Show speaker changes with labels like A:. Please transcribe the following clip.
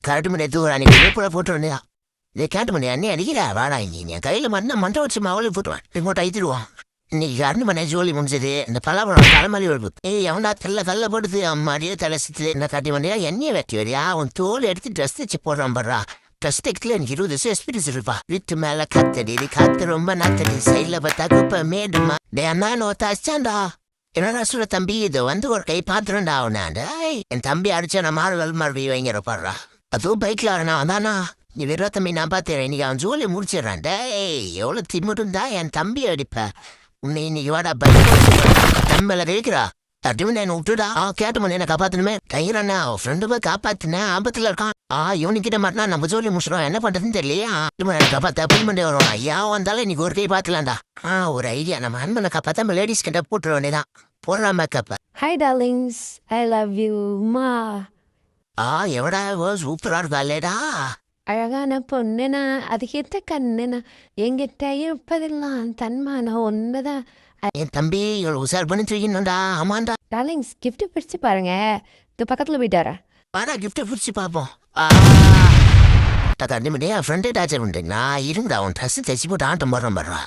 A: correct மணி அன்னைக்கு கூட போட்டு வந்தியா இதை கேட்டு மணி அண்ணி அடிக்கிறா வாடா இங்கே கையில் மண்டை வச்சு மாவுளி போட்டுவான் ரிமோட் ஐத்திடுவான் இன்னைக்கு கரண்டு மணி ஜோலி முடிஞ்சது இந்த பலாபழம் தலைமலி வருது அவனா தள்ள போடுது அம்மாடியே தலை சுத்து என்ன காட்டி வண்டியா எண்ணெயை வெட்டி வரியா அவன் தோல் எடுத்து ட்ரெஸ் தைச்சு போடுறான் படுறா ட்ரெஸ் தைக்கல எனக்கு 20 வருஷம் எக்ஸ்பீரியன்ஸ் இருப்பா வீட்டு மேல கத்தடி காத்து ரொம்ப நாத்தடி சைட்ல பார்த்தா குப்பை மேடுமா டே அண்ணா நோத்தாச்சாண்டா என்னடா சொல்ல தம்பி இது வந்து ஒரு கை பாத்துறேன்டா அவனாண்டா என் தம்பி அடிச்சா நான் மறுபடி வைங்கிற பாடுறா அதுவும் பைக்ல வரணும் அதானா நீ வெறும் தம்பி நான் பார்த்தேன் இன்னைக்கு அவன் ஜோலி முடிச்சிடறான் டேய் எவ்வளவு திமிருந்தா என் தம்பி அடிப்ப உன்னை இன்னைக்கு வாடா தம்பில இருக்கிறா தட்டுமணி என்ன விட்டுடா கேட்டு மணி என்ன காப்பாத்தணுமே கையிறண்ணா அவன் ஃப்ரெண்டு போய் காப்பாத்தினேன் ஆபத்துல இருக்கான் இவனுக்கிட்ட மாட்டினா நம்ம ஜோலி முடிச்சிடும் என்ன பண்றதுன்னு தெரியலையா என்ன காப்பாத்த புல்மண்டி வரும் ஐயா வந்தாலும் இன்னைக்கு ஒரு கை பாத்துலாம்டா ஒரு ஐடியா நம்ம அன்பனை காப்பாத்த நம்ம லேடிஸ் கிட்ட போட்டுற வேண்டியதான் போடுறான் மேக்கப்ப
B: hi darlings I love you மா
A: எவடா சூப்பரா இருக்காளேடா
B: அழகான பொண்ணுனா அதுக்கேற்ற கண்ணுனா எங்கிட்ட இருப்பதெல்லாம் தன்மான ஒன்றுதான்
A: என் தம்பி இவ்வளவு உசார் பண்ணி தூக்கணும்டா ஆமாண்டா
B: டார்லிங்ஸ் கிஃப்ட் பிடிச்சு பாருங்க இது பக்கத்தில் போயிட்டாரா
A: வாடா கிஃப்ட்டை பிடிச்சி பார்ப்போம் கண்டிப்பா என் ஃப்ரெண்டே டாச்சர் பண்ணுறீங்களா இருந்தா அவன் ட்ரெஸ் தைச்சி போட்டு ஆட்டம் போடுறான் பாடுறா